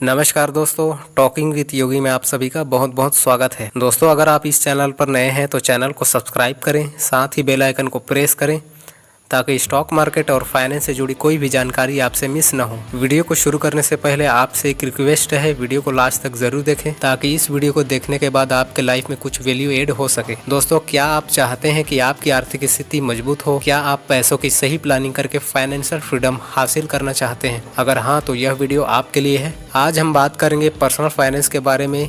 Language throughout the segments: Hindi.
नमस्कार दोस्तों, टॉकिंग विद योगी में आप सभी का बहुत बहुत स्वागत है। दोस्तों, अगर आप इस चैनल पर नए हैं तो चैनल को सब्सक्राइब करें, साथ ही बेल आइकन को प्रेस करें ताकि स्टॉक मार्केट और फाइनेंस से जुड़ी कोई भी जानकारी आपसे मिस ना हो। वीडियो को शुरू करने से पहले आपसे एक रिक्वेस्ट है, वीडियो को लास्ट तक जरूर देखें ताकि इस वीडियो को देखने के बाद आपके लाइफ में कुछ वैल्यू ऐड हो सके। दोस्तों, क्या आप चाहते हैं कि आपकी आर्थिक स्थिति मजबूत हो? क्या आप पैसों की सही प्लानिंग करके फाइनेंशियल फ्रीडम हासिल करना चाहते हैं? अगर हाँ, तो यह वीडियो आपके लिए है। आज हम बात करेंगे पर्सनल फाइनेंस के बारे में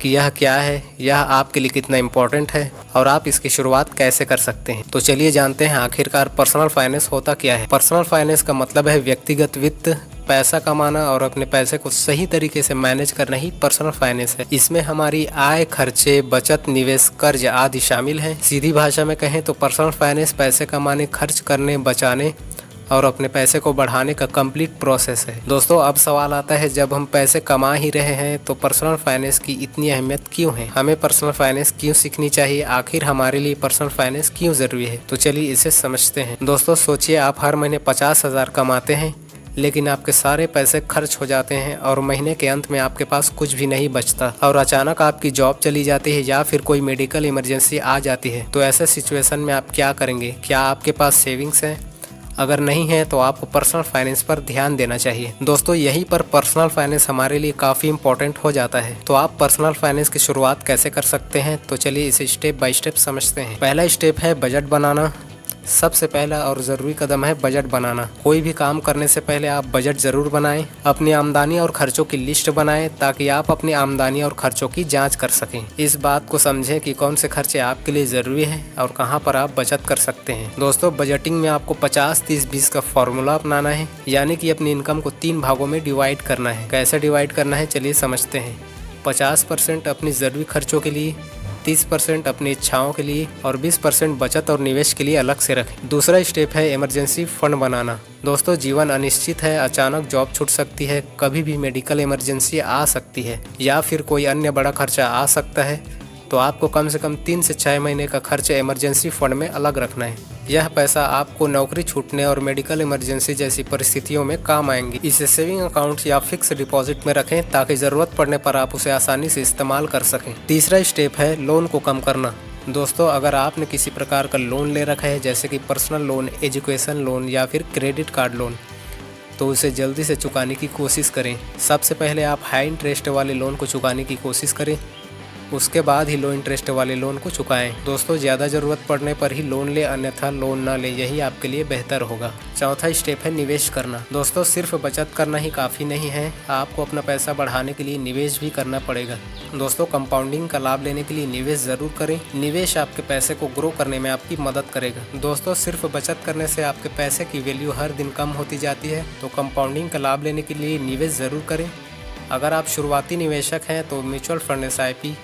कि यह क्या है, यह आपके लिए कितना इम्पोर्टेंट है और आप इसकी शुरुआत कैसे कर सकते हैं। तो चलिए जानते हैं आखिरकार पर्सनल फाइनेंस होता क्या है। पर्सनल फाइनेंस का मतलब है व्यक्तिगत वित्त, पैसा कमाना और अपने पैसे को सही तरीके से मैनेज करना ही पर्सनल फाइनेंस है। इसमें हमारी आय, खर्चे, बचत, निवेश, कर्ज आदि शामिल हैं। सीधी भाषा में कहें तो पर्सनल फाइनेंस पैसे कमाने, खर्च करने, बचाने और अपने पैसे को बढ़ाने का कंप्लीट प्रोसेस है। दोस्तों, अब सवाल आता है, जब हम पैसे कमा ही रहे हैं तो पर्सनल फाइनेंस की इतनी अहमियत क्यों है? हमें पर्सनल फाइनेंस क्यों सीखनी चाहिए? आखिर हमारे लिए पर्सनल फाइनेंस क्यों जरूरी है? तो चलिए इसे समझते हैं। दोस्तों, सोचिए आप हर महीने 50,000 कमाते हैं, लेकिन आपके सारे पैसे खर्च हो जाते हैं और महीने के अंत में आपके पास कुछ भी नहीं बचता और अचानक आपकी जॉब चली जाती है या फिर कोई मेडिकल इमरजेंसी आ जाती है। तो ऐसे सिचुएशन में आप क्या करेंगे? क्या आपके पास सेविंग्स है? अगर नहीं है तो आपको पर्सनल फाइनेंस पर ध्यान देना चाहिए। दोस्तों, यहीं पर पर्सनल फाइनेंस हमारे लिए काफ़ी इंपॉर्टेंट हो जाता है। तो आप पर्सनल फाइनेंस की शुरुआत कैसे कर सकते हैं? तो चलिए इसे स्टेप बाय स्टेप समझते हैं। पहला स्टेप है बजट बनाना। सबसे पहला और ज़रूरी कदम है बजट बनाना। कोई भी काम करने से पहले आप बजट ज़रूर बनाएं। अपनी आमदनी और खर्चों की लिस्ट बनाएं ताकि आप अपनी आमदनी और खर्चों की जांच कर सकें। इस बात को समझें कि कौन से खर्चे आपके लिए ज़रूरी हैं और कहां पर आप बचत कर सकते हैं। दोस्तों, बजटिंग में आपको 50-30-20 का फॉर्मूला अपनाना है, यानी कि अपनी इनकम को 3 भागों में डिवाइड करना है। कैसे डिवाइड करना है चलिए समझते हैं। 50% अपनी ज़रूरी खर्चों के लिए, 30% अपनी इच्छाओं के लिए और 20% बचत और निवेश के लिए अलग से रखें। दूसरा स्टेप है इमरजेंसी फंड बनाना। दोस्तों, जीवन अनिश्चित है, अचानक जॉब छूट सकती है, कभी भी मेडिकल इमरजेंसी आ सकती है या फिर कोई अन्य बड़ा खर्चा आ सकता है। तो आपको कम से कम 3 से 6 महीने का खर्च इमरजेंसी फंड में अलग रखना है। यह पैसा आपको नौकरी छूटने और मेडिकल इमरजेंसी जैसी परिस्थितियों में काम आएंगी। इसे सेविंग अकाउंट या फिक्स डिपॉजिट में रखें ताकि ज़रूरत पड़ने पर आप उसे आसानी से इस्तेमाल कर सकें। तीसरा स्टेप है लोन को कम करना। दोस्तों, अगर आपने किसी प्रकार का लोन ले रखा है, जैसे कि पर्सनल लोन, एजुकेशन लोन या फिर क्रेडिट कार्ड लोन, तो उसे जल्दी से चुकाने की कोशिश करें। सबसे पहले आप हाई इंटरेस्ट वाले लोन को चुकाने की कोशिश करें, उसके बाद ही लो इंटरेस्ट वाले लोन को चुकाएं। दोस्तों, ज़्यादा ज़रूरत पड़ने पर ही लोन ले, अन्यथा लोन ना ले, यही आपके लिए बेहतर होगा। चौथा स्टेप है निवेश करना। दोस्तों, सिर्फ बचत करना ही काफ़ी नहीं है, आपको अपना पैसा बढ़ाने के लिए निवेश भी करना पड़ेगा। दोस्तों, कंपाउंडिंग का लाभ लेने के लिए निवेश ज़रूर करें। निवेश आपके पैसे को ग्रो करने में आपकी मदद करेगा। दोस्तों, सिर्फ बचत करने से आपके पैसे की वैल्यू हर दिन कम होती जाती है, तो कंपाउंडिंग का लाभ लेने के लिए निवेश ज़रूर करें। अगर आप शुरुआती निवेशक हैं तो म्यूचुअल फंड, SIP,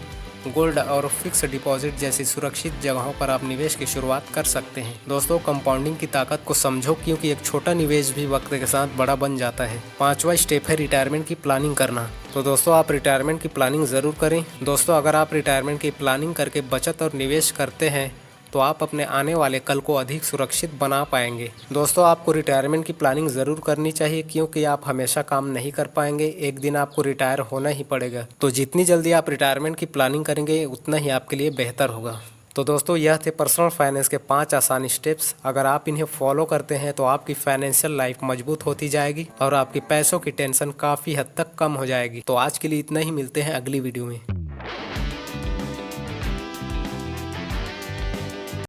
गोल्ड और फिक्स डिपॉजिट जैसी सुरक्षित जगहों पर आप निवेश की शुरुआत कर सकते हैं। दोस्तों, कंपाउंडिंग की ताकत को समझो, क्योंकि एक छोटा निवेश भी वक्त के साथ बड़ा बन जाता है। पांचवा स्टेप है रिटायरमेंट की प्लानिंग करना। तो दोस्तों, आप रिटायरमेंट की प्लानिंग ज़रूर करें। दोस्तों, अगर आप रिटायरमेंट की प्लानिंग करके बचत और निवेश करते हैं तो आप अपने आने वाले कल को अधिक सुरक्षित बना पाएंगे। दोस्तों, आपको रिटायरमेंट की प्लानिंग ज़रूर करनी चाहिए, क्योंकि आप हमेशा काम नहीं कर पाएंगे, एक दिन आपको रिटायर होना ही पड़ेगा। तो जितनी जल्दी आप रिटायरमेंट की प्लानिंग करेंगे उतना ही आपके लिए बेहतर होगा। तो दोस्तों, यह थे पर्सनल फाइनेंस के 5 आसान स्टेप्स। अगर आप इन्हें फॉलो करते हैं तो आपकी फाइनेंशियल लाइफ मजबूत होती जाएगी और आपकी पैसों की टेंशन काफ़ी हद तक कम हो जाएगी। तो आज के लिए इतना ही, मिलते हैं अगली वीडियो में।